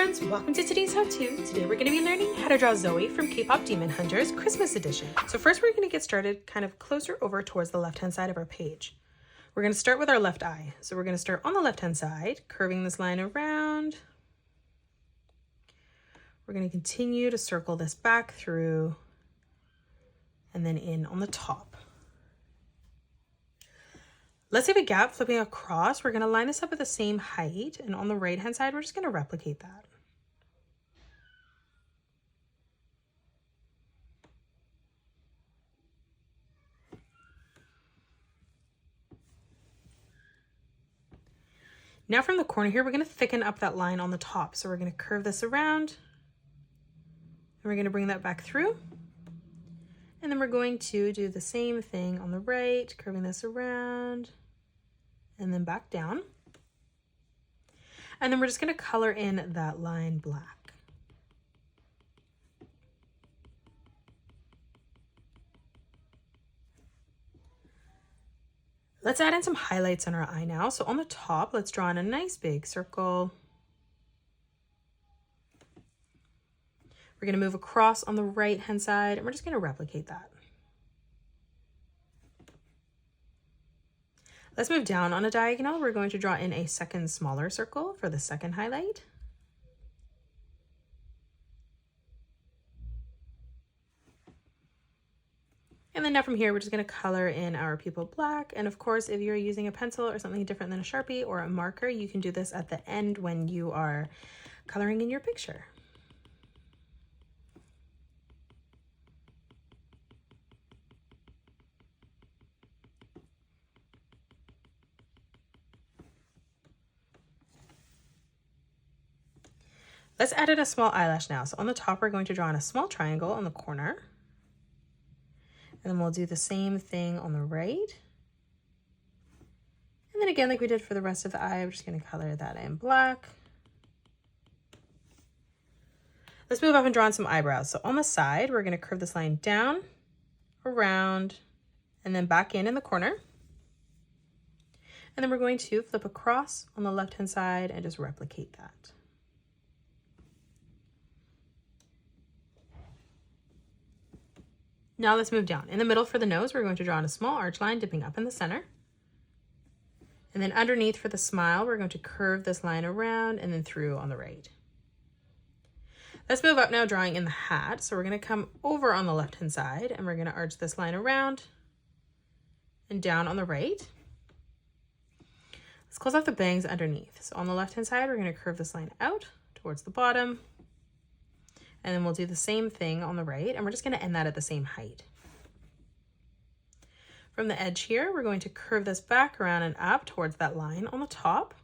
friends, welcome to today's how-to. Today we're going to be learning how to draw Zoey from K-Pop Demon Hunters Christmas edition. So first we're going to get started kind of closer over towards the left-hand side of our page. We're going to start with our left eye. So we're going to start on the left-hand side, curving this line around. We're going to continue to circle this back through and then in on the top. Let's leave a gap flipping across. We're going to line this up at the same height, and on the right hand side we're just going to replicate that. Now from the corner here we're going to thicken up that line on the top. So we're going to curve this around and we're going to bring that back through. And then we're going to do the same thing on the right, curving this around and then back down. And then we're just going to color in that line black. Let's add in some highlights on our eye now. So on the top, let's draw in a nice big circle. We're going to move across on the right hand side and we're just going to replicate that. Let's move down on a diagonal. We're going to draw in a second smaller circle for the second highlight. And then now from here, we're just going to color in our pupil black. And of course, if you're using a pencil or something different than a Sharpie or a marker, you can do this at the end when you are coloring in your picture. Let's add in a small eyelash now. So on the top, we're going to draw in a small triangle on the corner. And then we'll do the same thing on the right. And then again, like we did for the rest of the eye, we're just going to color that in black. Let's move up and draw in some eyebrows. So on the side, we're going to curve this line down, around, and then back in the corner. And then we're going to flip across on the left-hand side and just replicate that. Now let's move down. In the middle for the nose, we're going to draw in a small arch line dipping up in the center. And then underneath for the smile, we're going to curve this line around and then through on the right. Let's move up now, drawing in the hat. So we're going to come over on the left-hand side and we're going to arch this line around and down on the right. Let's close off the bangs underneath. So on the left-hand side, we're going to curve this line out towards the bottom. And then we'll do the same thing on the right, and we're just going to end that at the same height. From the edge here, we're going to curve this back around and up towards that line on the top.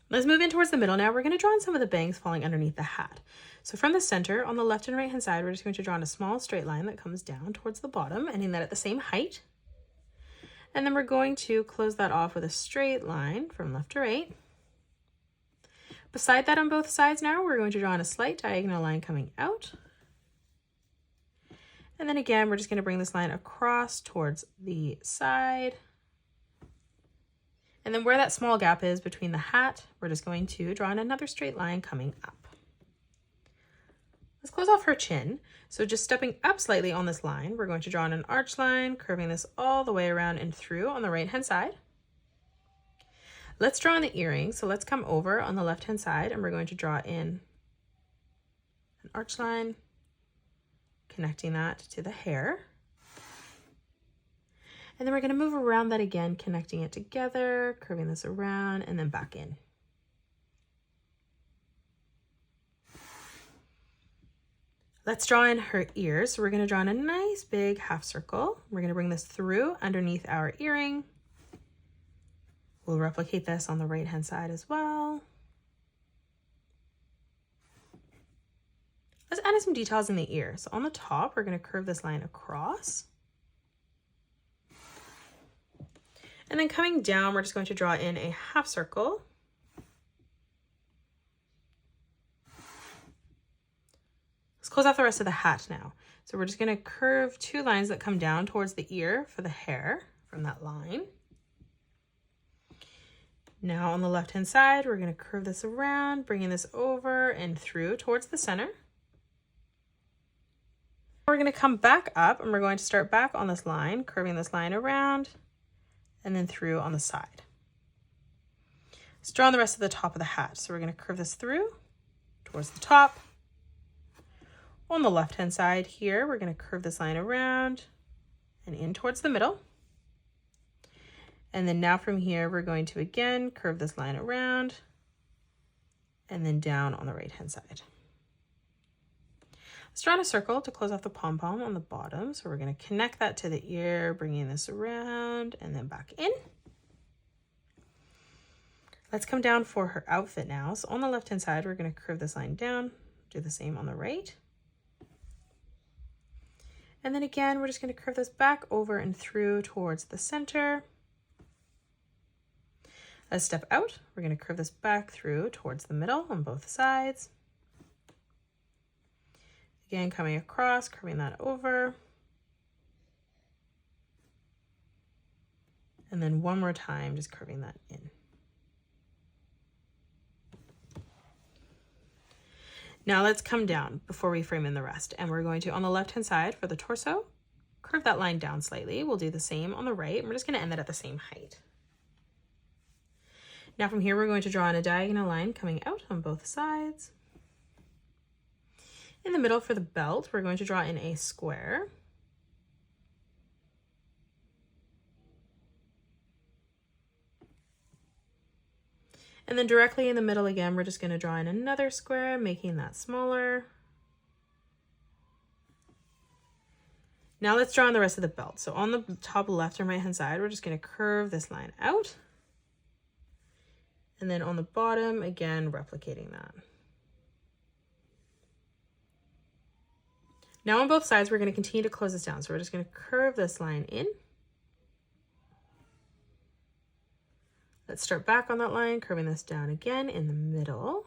Let's move in towards the middle now. We're going to draw in some of the bangs falling underneath the hat. So from the center, on the left and right hand side, we're just going to draw in a small straight line that comes down towards the bottom, ending that at the same height. And then we're going to close that off with a straight line from left to right. Beside that on both sides now, we're going to draw in a slight diagonal line coming out. And then again, we're just going to bring this line across towards the side. And then where that small gap is between the hat, we're just going to draw in another straight line coming up. Let's close off her chin. So just stepping up slightly on this line, we're going to draw in an arch line, curving this all the way around and through on the right-hand side. Let's draw in the earring. So let's come over on the left-hand side and we're going to draw in an arch line, connecting that to the hair. And then we're going to move around that again, connecting it together, curving this around and then back in. Let's draw in her ears. So we're going to draw in a nice big half circle. We're going to bring this through underneath our earring. We'll replicate this on the right-hand side as well. Let's add in some details in the ear. So on the top, we're going to curve this line across. And then coming down, we're just going to draw in a half circle. Let's close off the rest of the hat now. So we're just going to curve two lines that come down towards the ear for the hair from that line. Now on the left-hand side, we're going to curve this around, bringing this over and through towards the center. We're going to come back up and we're going to start back on this line, curving this line around and then through on the side. Let's draw on the rest of the top of the hat. So we're going to curve this through towards the top. On the left-hand side here, we're going to curve this line around and in towards the middle. And then now from here, we're going to again curve this line around and then down on the right-hand side. Let's draw in a circle to close off the pom-pom on the bottom. So we're going to connect that to the ear, bringing this around and then back in. Let's come down for her outfit now. So on the left-hand side, we're going to curve this line down, do the same on the right. And then again, we're just going to curve this back over and through towards the center. Let's step out. We're going to curve this back through towards the middle on both sides. Again, coming across, curving that over. And then one more time, just curving that in. Now let's come down before we frame in the rest. And we're going to, on the left-hand side for the torso, curve that line down slightly. We'll do the same on the right. And we're just going to end it at the same height. Now from here, we're going to draw in a diagonal line coming out on both sides. In the middle for the belt, we're going to draw in a square. And then directly in the middle again, we're just going to draw in another square, making that smaller. Now let's draw in the rest of the belt. So on the top left and right hand side, we're just going to curve this line out. And then on the bottom, again, replicating that. Now on both sides, we're going to continue to close this down. So we're just going to curve this line in. Let's start back on that line, curving this down again in the middle.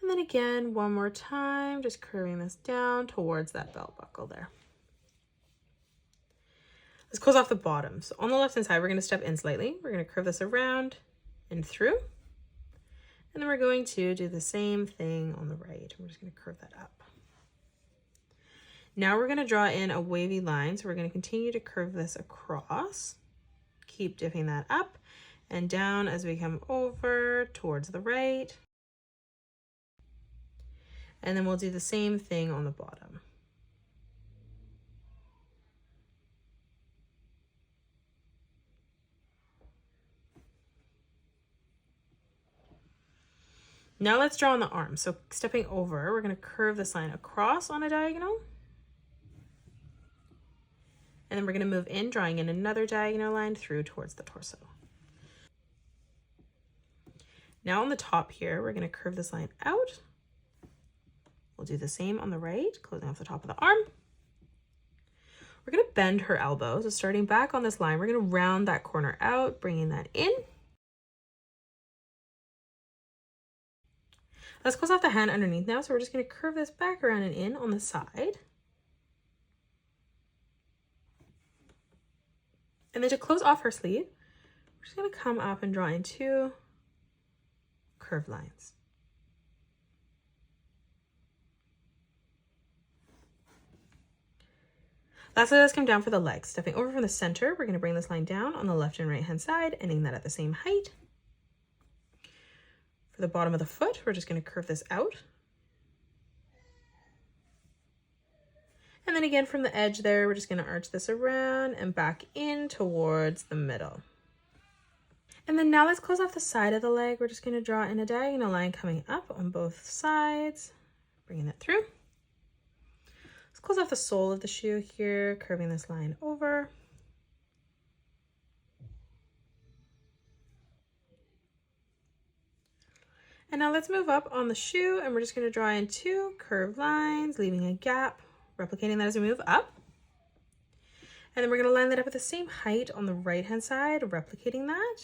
And then again, one more time, just curving this down towards that belt buckle there. Let's close off the bottom. So on the left-hand side, we're going to step in slightly. We're going to curve this around and through. And then we're going to do the same thing on the right. We're just going to curve that up. Now we're going to draw in a wavy line. So we're going to continue to curve this across. Keep dipping that up and down as we come over towards the right. And then we'll do the same thing on the bottom. Now let's draw on the arm. So stepping over, we're going to curve this line across on a diagonal. And then we're going to move in, drawing in another diagonal line through towards the torso. Now on the top here, we're going to curve this line out. We'll do the same on the right, closing off the top of the arm. We're going to bend her elbow. So starting back on this line, we're going to round that corner out, bringing that in. Let's close off the hand underneath now. So we're just going to curve this back around and in on the side. And then to close off her sleeve, we're just going to come up and draw in two curved lines. Lastly, let's come down for the legs. Stepping over from the center, we're going to bring this line down on the left and right hand side, ending that at the same height. For the bottom of the foot, we're just going to curve this out. And then again from the edge there, we're just going to arch this around and back in towards the middle. And then now let's close off the side of the leg. We're just going to draw in a diagonal line coming up on both sides, bringing it through. Let's close off the sole of the shoe here, curving this line over. And now let's move up on the shoe and we're just going to draw in two curved lines, leaving a gap, replicating that as we move up. And then we're going to line that up at the same height on the right hand side, replicating that.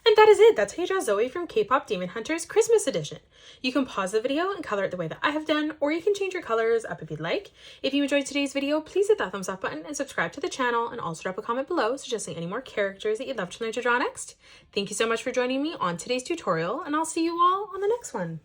And that is it. That's how you draw Zoey from K-Pop Demon Hunters Christmas Edition. You can pause the video and color it the way that I have done, or you can change your colors up if you'd like. If you enjoyed today's video, please hit that thumbs up button and subscribe to the channel, and also drop a comment below suggesting any more characters that you'd love to learn to draw next. Thank you so much for joining me on today's tutorial, and I'll see you all on the next one.